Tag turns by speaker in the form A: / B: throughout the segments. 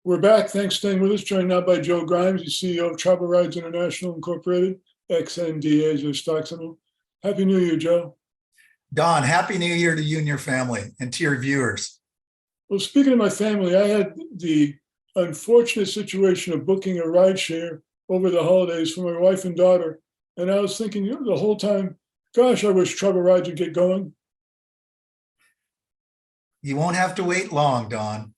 A: We're back. Thanks for staying with us. Joined now by Joe Grimes, the CEO of Travel Rides International Incorporated, XNDA as your stock symbol. Happy New Year, Joe.
B: Don, Happy New Year to you and your family and to your viewers.
A: Well, speaking of my family, I had the unfortunate situation of booking a ride share over the holidays for my wife and daughter. And I was thinking the whole time, gosh, I wish Travel Rides would get going.
B: You won't have to wait long, Don.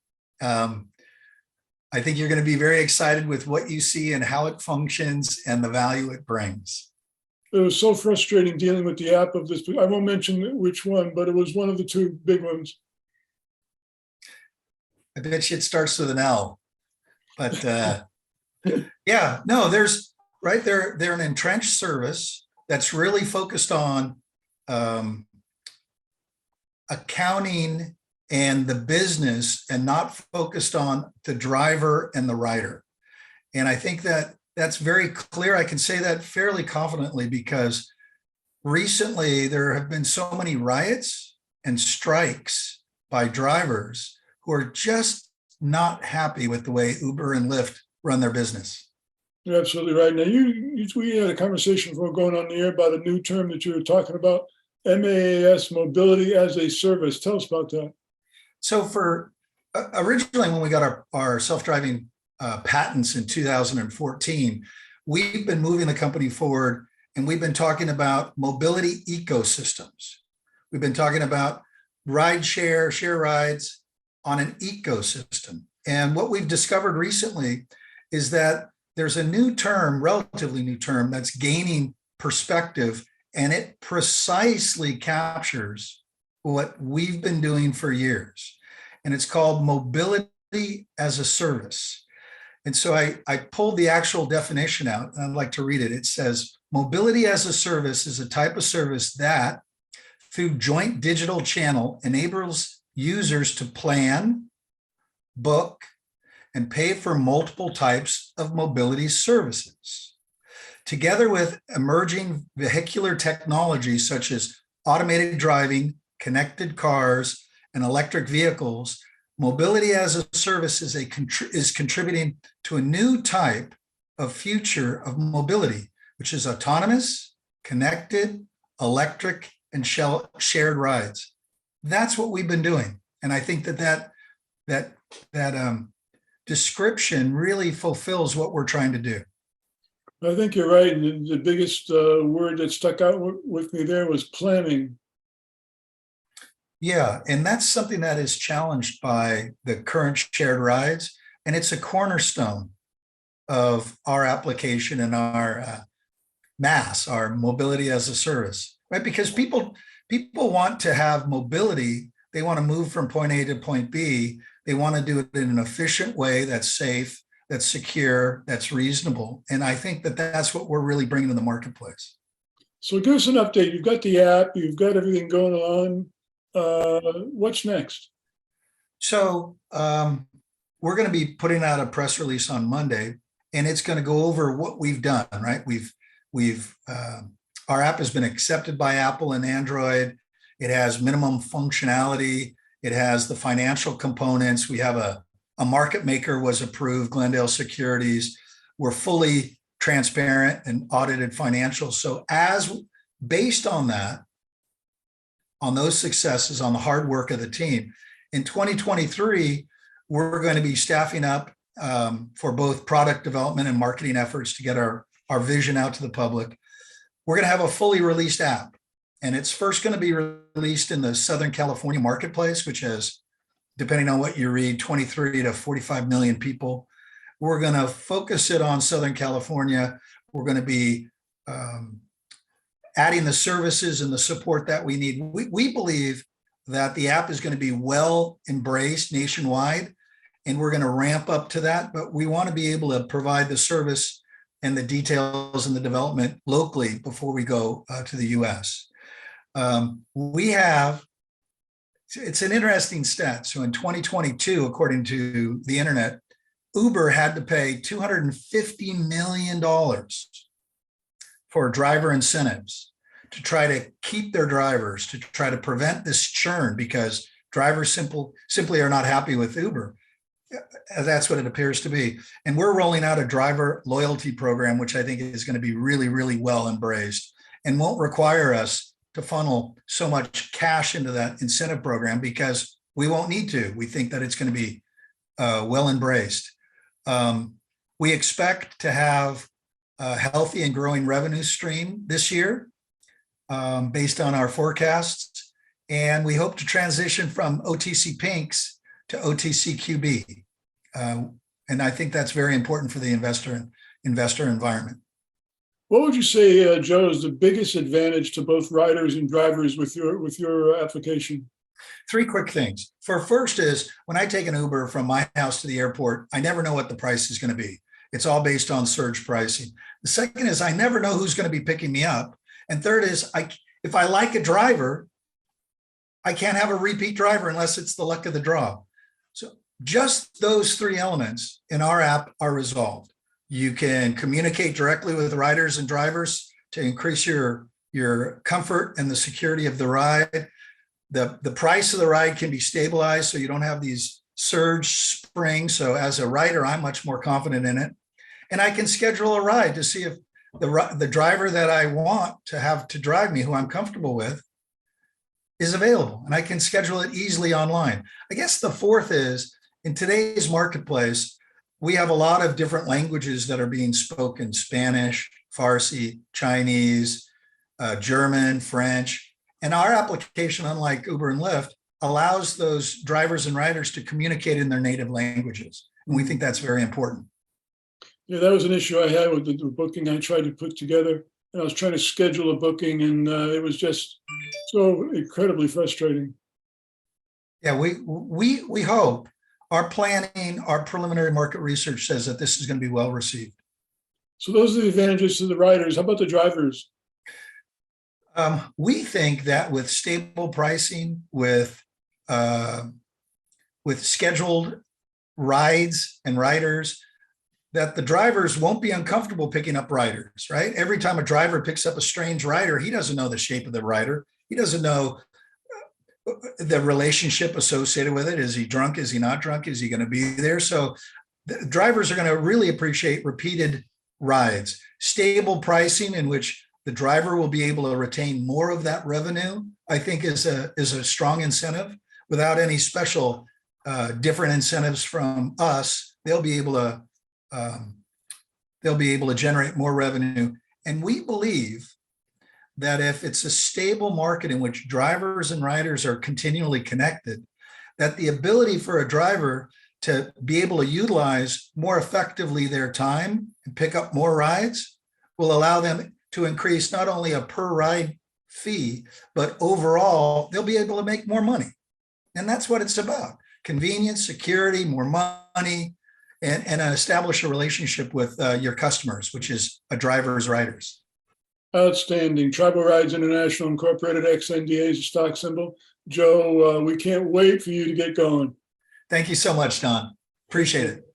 B: I think you're going to be very excited with what you see and how it functions and the value it brings.
A: It was so frustrating dealing with the app of this. I won't mention which one, but it was one of the two big ones.
B: I bet you it starts with an L. But yeah, no, there's right there. They're an entrenched service that's really focused on accounting and the business and not focused on the driver and the rider. And I think that that's very clear. I can say that fairly confidently because recently there have been so many riots and strikes by drivers who are just not happy with the way Uber and Lyft run their business.
A: You're absolutely right. Now, we had a conversation before going on the air about a new term that you were talking about, MaaS, Mobility as a Service. Tell us about that.
B: So for originally, when we got our self-driving patents in 2014, we've been moving the company forward and we've been talking about mobility ecosystems. We've been talking about share rides on an ecosystem. And what we've discovered recently is that there's a new term, relatively new term, that's gaining perspective, and it precisely captures what we've been doing for years. And it's called mobility as a service. And so I pulled the actual definition out, and I'd like to read it. It says, mobility as a service is a type of service that, through joint digital channel, enables users to plan, book, and pay for multiple types of mobility services. Together with emerging vehicular technologies such as automated driving, connected cars, and electric vehicles, mobility as a service is contributing to a new type of future of mobility, which is autonomous, connected, electric, and shared rides. That's what we've been doing. And I think that description really fulfills what we're trying to do.
A: I think you're right. And the biggest word that stuck out with me there was planning.
B: Yeah, and that's something that is challenged by the current shared rides. And it's a cornerstone of our application and our MaaS, our mobility as a service, right? Because people want to have mobility. They want to move from point A to point B. They want to do it in an efficient way that's safe, that's secure, that's reasonable. And I think that that's what we're really bringing to the marketplace.
A: So give us an update. You've got the app, you've got everything going on. What's next?
B: So we're going to be putting out a press release on Monday, and it's going to go over what we've done, right? Our app has been accepted by Apple and Android. It has minimum functionality. It has the financial components. We have a market maker was approved, Glendale Securities. We're fully transparent and audited financials. So based on that, on those successes, on the hard work of the team, in 2023, we're going to be staffing up for both product development and marketing efforts to get our vision out to the public. We're going to have a fully released app, and it's first going to be released in the Southern California marketplace, which has, depending on what you read, 23 to 45 million people. We're going to focus it on Southern California. We're going to be adding the services and the support that we need. We believe that the app is going to be well embraced nationwide, and we're going to ramp up to that, but we want to be able to provide the service and the details and the development locally before we go to the US. It's an interesting stat. So in 2022, according to the internet, Uber had to pay $250 million for driver incentives to try to keep their drivers, to try to prevent this churn, because drivers simply are not happy with Uber. That's what it appears to be. And we're rolling out a driver loyalty program, which I think is going to be really, really well embraced and won't require us to funnel so much cash into that incentive program because we won't need to. We think that it's going to be well embraced. We expect to have a healthy and growing revenue stream this year based on our forecasts. And we hope to transition from OTCPINKs to OTCQB. And I think that's very important for the investor environment.
A: What would you say, Joe, is the biggest advantage to both riders and drivers with your application?
B: Three quick things. First is when I take an Uber from my house to the airport, I never know what the price is going to be. It's all based on surge pricing. The second is I never know who's going to be picking me up. And third is if I like a driver, I can't have a repeat driver unless it's the luck of the draw. So just those three elements in our app are resolved. You can communicate directly with riders and drivers to increase your comfort and the security of the ride. The price of the ride can be stabilized so you don't have these surge springs. So as a rider, I'm much more confident in it. And I can schedule a ride to see if the driver that I want to have to drive me, who I'm comfortable with, is available. And I can schedule it easily online. I guess the fourth is in today's marketplace, we have a lot of different languages that are being spoken: Spanish, Farsi, Chinese, German, French. And our application, unlike Uber and Lyft, allows those drivers and riders to communicate in their native languages. And we think that's very important.
A: Yeah, that was an issue I had with the booking I tried to put together. And I was trying to schedule a booking, and it was just so incredibly frustrating.
B: Yeah, we hope. Our planning, our preliminary market research says that this is going to be well received.
A: So those are the advantages to the riders. How about the drivers?
B: We think that with stable pricing, with scheduled rides and riders, that the drivers won't be uncomfortable picking up riders, right? Every time a driver picks up a strange rider, he doesn't know the shape of the rider. He doesn't know the relationship associated with it. Is he drunk? Is he not drunk? Is he going to be there? So the drivers are going to really appreciate repeated rides. Stable pricing in which the driver will be able to retain more of that revenue, I think is a strong incentive. Without any special different incentives from us, they'll be able to generate more revenue. And we believe that if it's a stable market in which drivers and riders are continually connected, that the ability for a driver to be able to utilize more effectively their time and pick up more rides will allow them to increase not only a per ride fee, but overall, they'll be able to make more money. And that's what it's about: convenience, security, more money, and establish a relationship with your customers, which is a driver's riders.
A: Outstanding. Tribal Rides International Incorporated, XNDA is a stock symbol. Joe, we can't wait for you to get going.
B: Thank you so much, Don. Appreciate it.